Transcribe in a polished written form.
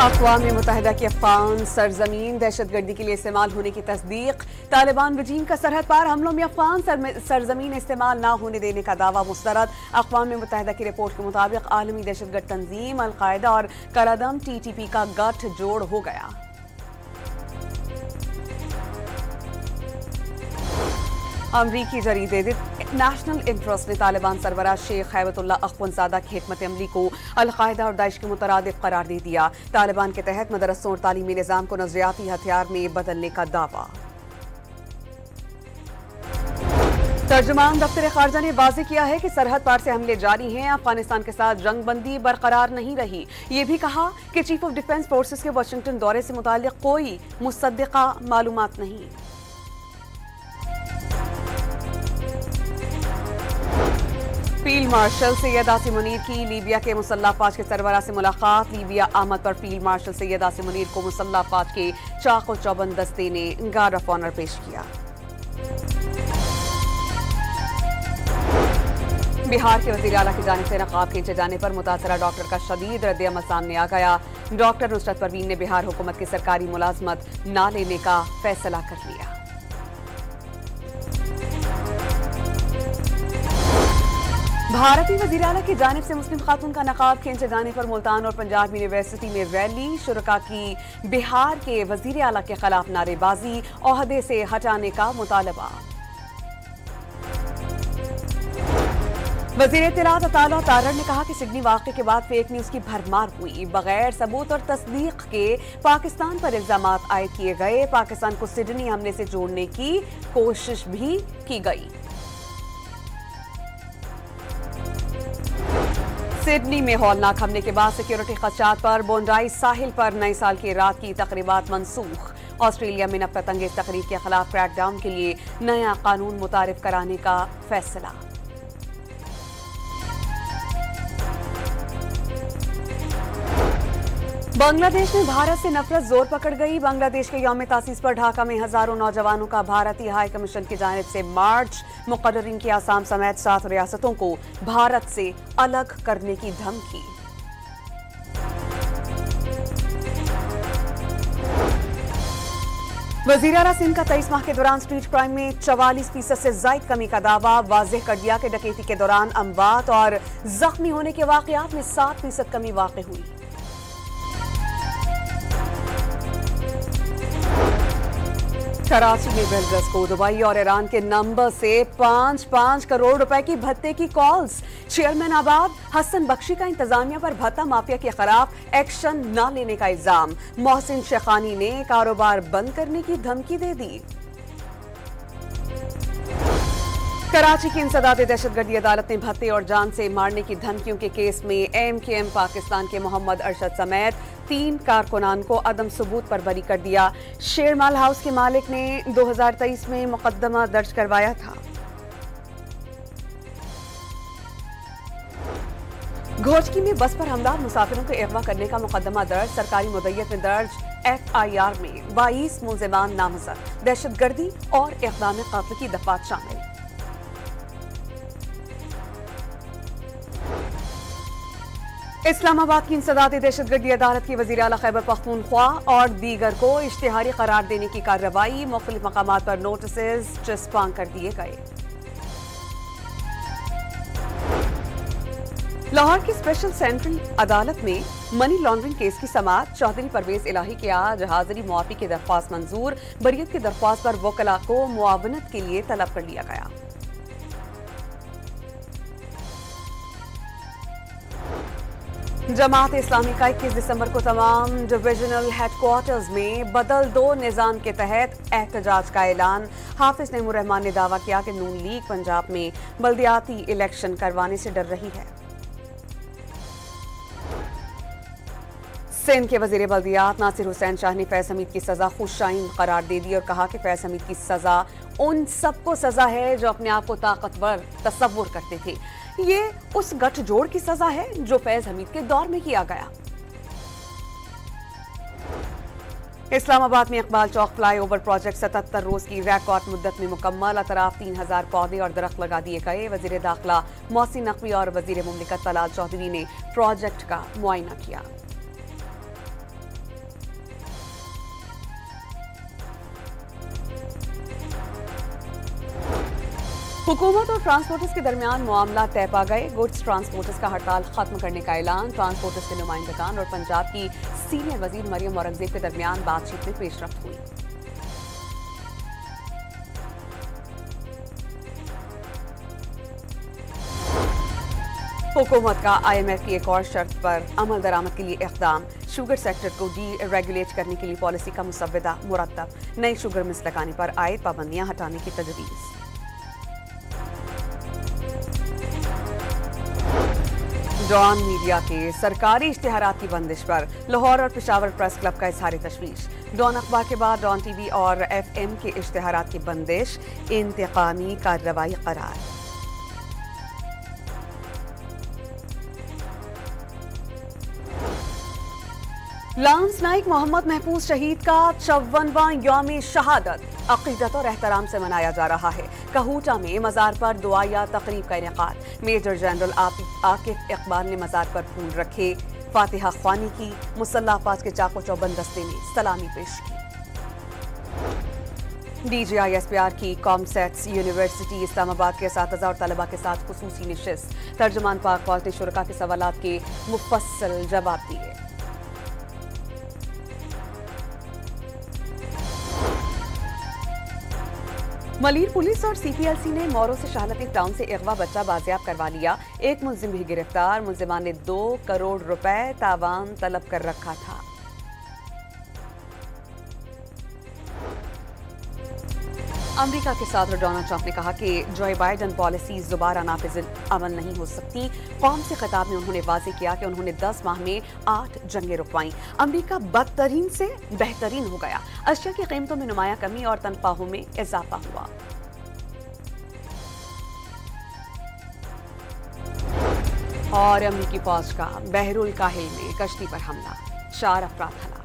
अक़वाम मुत्तहिदा की अफ़गान सरजमीन दहशतगर्दी के लिए इस्तेमाल होने की तस्दीक। तालिबान रजीम का सरहद पार हमलों में अफ़गान सरजमीन इस्तेमाल न होने देने का दावा मुस्तरद। अक़वाम मुत्तहिदा की रिपोर्ट के मुताबिक आलमी दहशतगर्द तंजीम अल-कायदा और करादम TTP का गठजोड़ हो गया। अमरीकी जरीदे नेशनल इंटरेस्ट ने तालिबान सरबराह शेख हैबतुल्लाह अख्वंज़ादा की हिकमत अमली को अल-कायदा और दाइश के मुतरादिफ करार दे दिया। तालिबान के तहत मदरसों और तालीमी निज़ाम को नज़रियाती हथियार में बदलने का दावा। तर्जुमान दफ्तर खारजा ने वाज़ेह किया है कि सरहद पार से हमले जारी हैं। अफगानिस्तान के साथ जंगबंदी बरकरार नहीं रही। ये भी कहा कि चीफ ऑफ डिफेंस फोर्सेस के वाशिंगटन दौरे से मुताल्लिक कोई मुसद्दिका मालूमात नहीं। फील्ड मार्शल सैयद आसिम मुनीर की लीबिया के मुसल्लह अफवाज के सरबराह से मुलाकात। लीबिया आमद पर फील्ड मार्शल सैयद आसिम मुनीर को मुसल्लह अफवाज के चाक और चौबंद दस्ते ने गार्ड ऑफ ऑनर पेश किया। बिहार के वज़ीर आला की जानिब से नकाब खींचे जाने पर मुतासरा डॉक्टर का शदीद रद्द-ए-अमल सामने आ गया। डॉक्टर नुसरत परवीन ने बिहार हुकूमत की सरकारी मुलाजमत न लेने का फैसला कर लिया। भारतीय वज़ीर आला की जानिब से मुस्लिम खातून का नकाब खींचे जाने पर मुल्तान और पंजाब यूनिवर्सिटी में रैली। शुरका की बिहार के वज़ीर आला के खिलाफ नारेबाजी, ओहदे से हटाने का मुतालबा। वज़ीर इत्तलात अताला तारड़ ने कहा कि सिडनी वाक़े के बाद फेक न्यूज़ की भरमार हुई। बगैर सबूत और तस्दीक के पाकिस्तान पर इल्ज़ामात आयद किए गए। पाकिस्तान को सिडनी हमले से जोड़ने की कोशिश भी की गई। सिडनी में हौलनाक हमले के बाद सिक्योरिटी खदशात पर बोंडाई साहिल पर नए साल की रात की तकरीबात मनसूख। ऑस्ट्रेलिया में नफरत अंगेज तकरीर के खिलाफ क्रैकडाउन के लिए नया कानून मुतारिफ कराने का फैसला। बांग्लादेश में भारत से नफरत जोर पकड़ गई। बांग्लादेश के यौम तासीस पर ढाका में हजारों नौजवानों का भारतीय हाई कमीशन की जानिब से मार्च। मुकर्ररीन की आसाम समेत 7 रियासतों को भारत से अलग करने की धमकी। वज़ीर आला सिंध का 23 माह के दौरान स्ट्रीट क्राइम में 44% से जायद कमी का दावा। वाज़ेह कर दिया कि डकैती के दौरान अमवात और जख्मी होने के वाकयात में 7% कमी वाक़ हुई। कराची में बिल्डर्स को दुबई और ईरान के नंबर से 5-5 करोड़ रुपए की भत्ते की कॉल्स। चेयरमैन आबाद हसन बख्शी का इंतजामिया पर भत्ता माफिया के खिलाफ एक्शन न लेने का इल्जाम। मोहसिन शेखानी ने कारोबार बंद करने की धमकी दे दी। कराची की इंसदाद दहशतगर्दी अदालत ने भत्ते और जान से मारने की धमकियों के केस में MKM पाकिस्तान के मोहम्मद अरशद समेत 3 कारकुनान को अदम सबूत पर बरी कर दिया। शेरमाल हाउस के मालिक ने 2023 में मुकदमा दर्ज करवाया था। घोचकी में बस पर हमला, मुसाफिरों को अगवा करने का मुकदमा दर्ज। सरकारी मुद्दत में दर्ज FIR में 22 मुल्जिमान नामजद। दहशतगर्दी और इक़दाम क़त्ल की दफात शामिल। इस्लामाबाद की इंसदाद दहशतगर्दी अदालत की वज़ीर आला खैबर पख्तूनख्वा और दीगर को इश्तिहारी करार देने की कार्रवाई। मुख्तलिफ मकामात पर नोटिस चस्पां कर दिए गए। लाहौर की स्पेशल सेंट्रल अदालत में मनी लॉन्ड्रिंग केस की समाअत। चौधरी परवेज इलाही की आज हाजिरी मुआफ़ी की दरख्वास्त मंजूर। बरियत की दरख्वास्त पर वकला को मुआवनत के लिए तलब कर लिया गया। जमात इस्लामी का 21 दिसंबर को तमाम डिविजनल हेडक्वार्टर्स में बदल दो निज़ाम के तहत एहतजाज का ऐलान। हाफिज नईमुर रहमान ने दावा किया कि नून लीग पंजाब में बल्दियाती इलेक्शन करवाने से डर रही है। सिंध के वजीर बल्दियात नासिर हुसैन शाह ने फैज हमीद की सजा खुशाइन करार दे दी और कहा कि फैज हमीद की सजा उन सबको सजा है जो अपने आप को ताकतवर तस्वुर करते थे। ये उस गठजोड़ की सजा है जो फैज हमीद के दौर में किया गया। इस्लामाबाद में इकबाल चौक फ्लाईओवर प्रोजेक्ट 77 रोज की रिकॉर्ड मुद्दत में मुकम्मल। अतराफ 3000 पौधे और दरख्त लगा दिए गए। वजीर दाखिला मोहसिन नकवी और वजीर मुमलिकत तलाल चौधरी ने प्रोजेक्ट का मुआयना किया। हुकूमत और ट्रांसपोर्टर्स के दरमियान मामला तय पा गए। गुड्स ट्रांसपोर्टर्स का हड़ताल खत्म करने का ऐलान। ट्रांसपोर्टर्स के नुमाइंदगान और पंजाब की सीनियर वजीर मरियम औरंगजेब के दरमियान बातचीत में पेशरफ्त हुई। हुकूमत का IMF की एक और शर्त पर अमल दरामद के लिए इक़दाम। शुगर सेक्टर को डी रेगुलेट करने के लिए पॉलिसी का मुसव्वदा मुरतब। नई शुगर मिल्स लगाने पर आयद पाबंदियां हटाने की तजवीज़। डॉन मीडिया के सरकारी इश्तिहारात की बंदिश पर लाहौर और पेशावर प्रेस क्लब का इजहार तशवीश। डॉन अखबार के बाद डॉन TV और FM के इश्तिहारात की बंदिश इंतकामी कार्रवाई करार। लांस नाइक मोहम्मद महफूज शहीद का 54वां यौम शहादत अकीदत और एहतराम से मनाया जा रहा है। कहूटा में मज़ार पर दुआ या तकरीब का इनेकाद। मेजर जनरल आकिफ इकबाल ने मज़ार पर फूल रखे, फातिहा ख्वानी की। मुसल्लह अफवाज के चाको चौबंद दस्ते ने सलामी पेश की। DGI SPR की कॉमसेट्स यूनिवर्सिटी इस्लामाबाद के असातिज़ा और तलबा के साथ खुसूसी नशिस्त। तर्जुमान पाक पॉलिटी शुरका के सवालात के मुफस्सल जवाब दिए। मलीर पुलिस और CPLC ने मोरो से शाहलती टाउन से अगवा बच्चा बाजियाब करवा लिया। एक मुलजिम भी गिरफ्तार। मुलजिमान ने 2 करोड़ रुपए तावान तलब कर रखा था। अमेरिका के सदर डोनाल्ड ट्रंप ने कहा कि जो बाइडन पॉलिसी दोबारा नाफिज अमल नहीं हो सकती। कौम से खिताब में उन्होंने वाज़ेह किया कि उन्होंने 10 माह में 8 जंगें रुकवाई। अमेरिका बदतरीन से बेहतरीन हो गया। अशिया की कीमतों में नुमाया कमी और तनख्वाहों में इजाफा हुआ। और अमेरिकी फौज का बहरुल काहिल में कश्ती पर हमला, 4 अफराद हलाक।